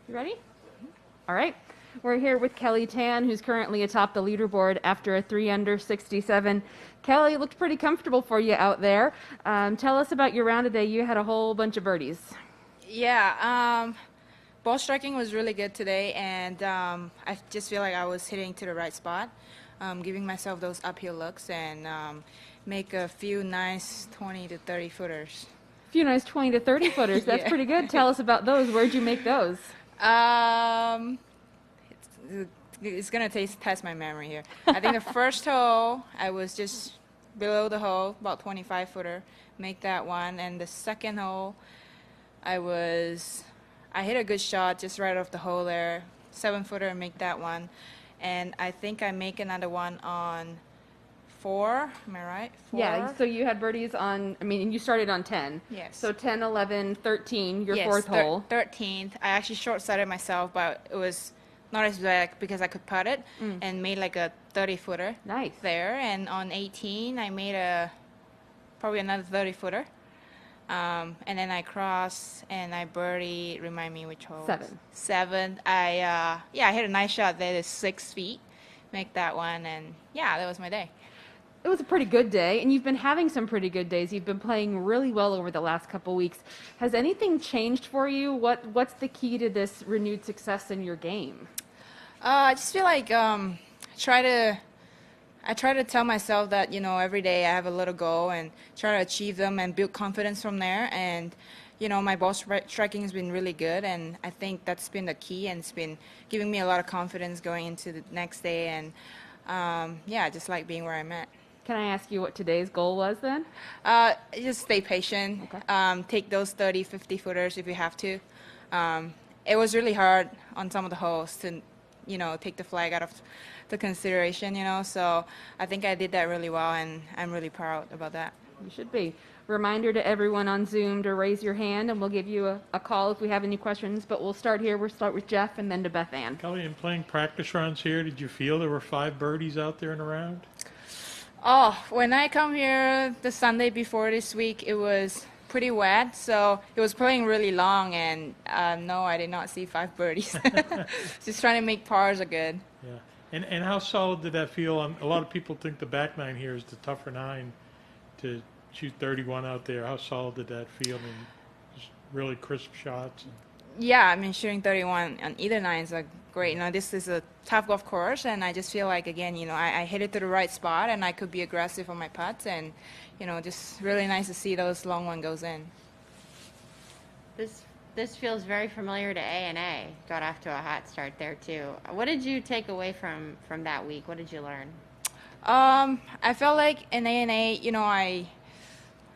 You ready? All right. We're here with Kelly Tan, who's currently atop the leaderboard after a 3 under 67. Kelly, looked pretty comfortable for you out there. Tell us about your round today. You had a whole bunch of birdies. Yeah, ball striking was really good today, and I just feel like I was hitting to the right spot, giving myself those uphill looks and make a few nice 20 to 30 footers. A few nice 20 to 30 footers. That's Yeah. pretty good. Tell us about those. Where'd you make those? Um, it's gonna test my memory here. I think the first hole I was just below the hole, about 25 footer, make that one, and the second hole I hit a good shot just right off the hole there, 7 footer, and make that one, and I think I make another one on 4. Am I right? 4? Yeah, so you had birdies on, you started on 10. Yes. So 10, 11, 13, your Yes, fourth hole. 13th. I actually short-sighted myself, but it was not as bad because I could putt it and made like a 30-footer. Nice. There. And on 18, I made probably another 30-footer. And then I crossed and I birdie. Remind me which hole? 7. 7. I hit a nice shot there. It's 6 feet. Make that one, and yeah, that was my day. It was a pretty good day, and you've been having some pretty good days. You've been playing really well over the last couple weeks. Has anything changed for you? What's the key to this renewed success in your game? I just feel like I try to tell myself that every day I have a little goal and try to achieve them and build confidence from there. And my ball striking has been really good, and I think that's been the key, and it's been giving me a lot of confidence going into the next day. And I just like being where I'm at. Can I ask you what today's goal was then? Just stay patient. Okay. Take those 30, 50 footers if you have to. It was really hard on some of the holes to, take the flag out of the consideration, So I think I did that really well, and I'm really proud about that. You should be. Reminder to everyone on Zoom to raise your hand, and we'll give you a call if we have any questions. But we'll start here. We'll start with Jeff and then to Beth Ann. Kelly, in playing practice rounds here, did you feel there were 5 birdies out there in a round? Oh, when I come here the Sunday before this week, it was pretty wet, so it was playing really long, and no, I did not see 5 birdies. Just trying to make pars are good. Yeah. And how solid did that feel? A lot of people think the back nine here is the tougher nine to shoot 31 out there. How solid did that feel? Just really crisp shots. Yeah, shooting 31 on either nines are great. This is a tough golf course, and I just feel like, again, I hit it to the right spot, and I could be aggressive on my putts, and, just really nice to see those long one goes in. This feels very familiar to A&A. Got off to a hot start there, too. What did you take away from that week? What did you learn? I felt like in A&A,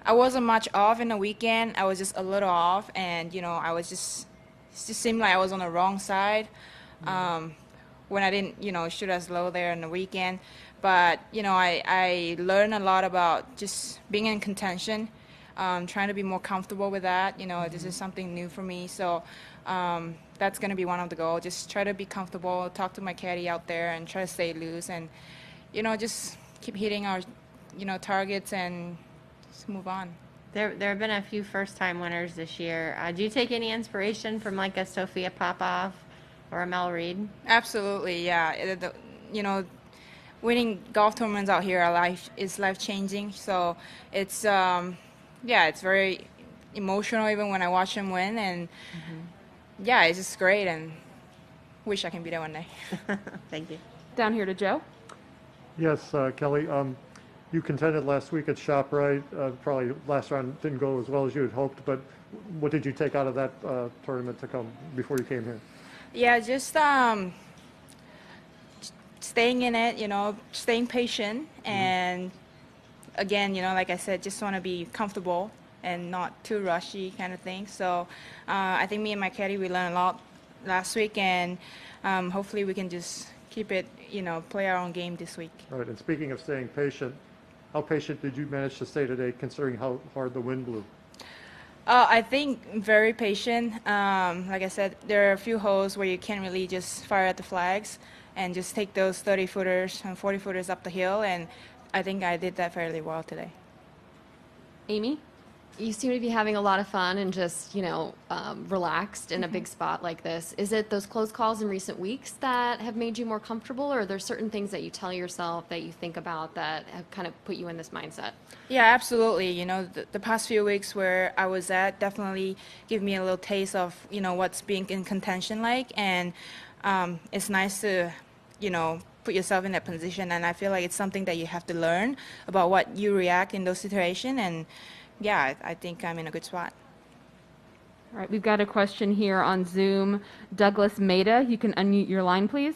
I wasn't much off in the weekend. I was just a little off, and, I was just it just seemed like I was on the wrong side when I didn't, shoot as low there in the weekend. But, I learned a lot about just being in contention, trying to be more comfortable with that. This is something new for me. So that's going to be one of the goals. Just try to be comfortable, talk to my caddy out there, and try to stay loose. And, just keep hitting our, targets and just move on. There have been a few first-time winners this year. Do you take any inspiration from like a Sophia Popov or a Mel Reed? Absolutely, yeah. Winning golf tournaments out here is life-changing. So it's it's very emotional even when I watch them win, and it's just great, and wish I can be there one day. Thank you. Down here to Joe. Yes, Kelly. You contended last week at ShopRite. Probably last round didn't go as well as you had hoped, but what did you take out of that tournament to come before you came here? Yeah, just staying in it, staying patient, and again, like I said, just want to be comfortable and not too rushy kind of thing. So I think me and my caddy, we learned a lot last week, and hopefully we can just keep it, play our own game this week. All right, and speaking of staying patient, how patient did you manage to stay today considering how hard the wind blew? I think very patient. Like I said, there are a few holes where you can't really just fire at the flags and just take those 30-footers and 40-footers up the hill, and I think I did that fairly well today. Amy? You seem to be having a lot of fun and just, relaxed in a big spot like this. Is it those close calls in recent weeks that have made you more comfortable, or are there certain things that you tell yourself that you think about that have kind of put you in this mindset? Yeah, absolutely. The past few weeks where I was at definitely give me a little taste of, what's being in contention like. And it's nice to, put yourself in that position. And I feel like it's something that you have to learn about what you react in those situations. And yeah, I think I'm in a good spot. All right, we've got a question here on Zoom. Douglas Maida, you can unmute your line, please.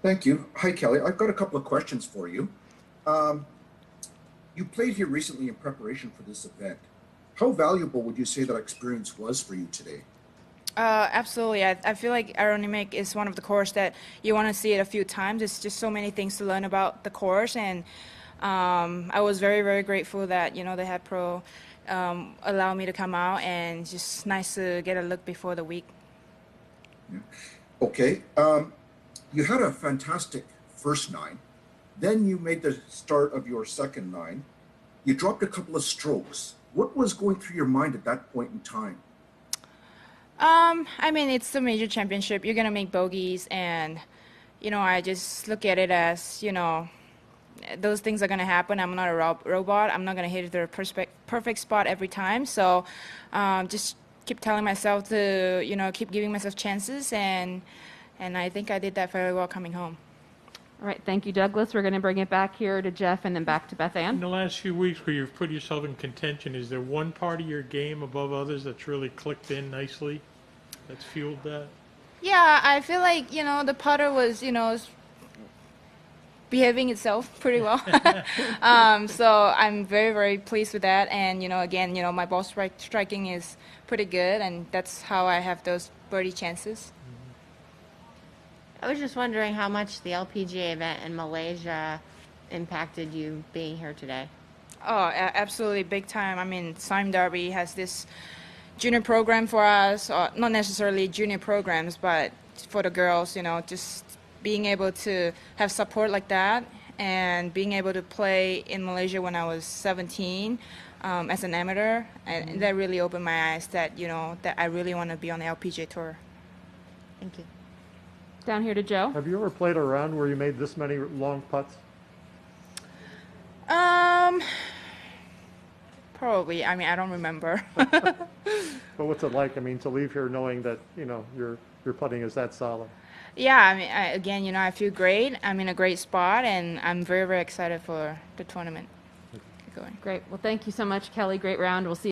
Thank you. Hi, Kelly. I've got a couple of questions for you. You played here recently in preparation for this event. How valuable would you say that experience was for you today? Absolutely. I feel like aerodynamic is one of the course that you want to see it a few times. There's just so many things to learn about the course, and I was very, very grateful that, the head pro allowed me to come out, and just nice to get a look before the week. Yeah. Okay. You had a fantastic first nine. Then you made the start of your second nine. You dropped a couple of strokes. What was going through your mind at that point in time? I mean, it's the major championship. You're going to make bogeys, and, I just look at it as, those things are going to happen. I'm not a robot. I'm not going to hit the perfect spot every time. So just keep telling myself to, keep giving myself chances, and I think I did that very well coming home. All right, thank you, Douglas. We're going to bring it back here to Jeff and then back to Beth In Ann. the last few weeks where you've put yourself in contention, is there one part of your game above others that's really clicked in nicely, that's fueled that? Yeah, I feel like, the putter was, behaving itself pretty well. So I'm very, very pleased with that. And, again, my ball striking is pretty good, and that's how I have those birdie chances. I was just wondering how much the LPGA event in Malaysia impacted you being here today. Oh, absolutely, big time. I mean, Sime Derby has this junior program for us, or not necessarily junior programs, but for the girls, just being able to have support like that, and being able to play in Malaysia when I was 17 as an amateur, and that really opened my eyes that, that I really want to be on the LPGA tour. Thank you. Down here to Joe. Have you ever played a round where you made this many long putts? Probably. I mean, I don't remember. But what's it like? I mean, to leave here knowing that, your putting is that solid. Yeah, I mean, again, I feel great. I'm in a great spot, and I'm very, very excited for the tournament. Keep going. Great. Well, thank you so much, Kelly. Great round. We'll see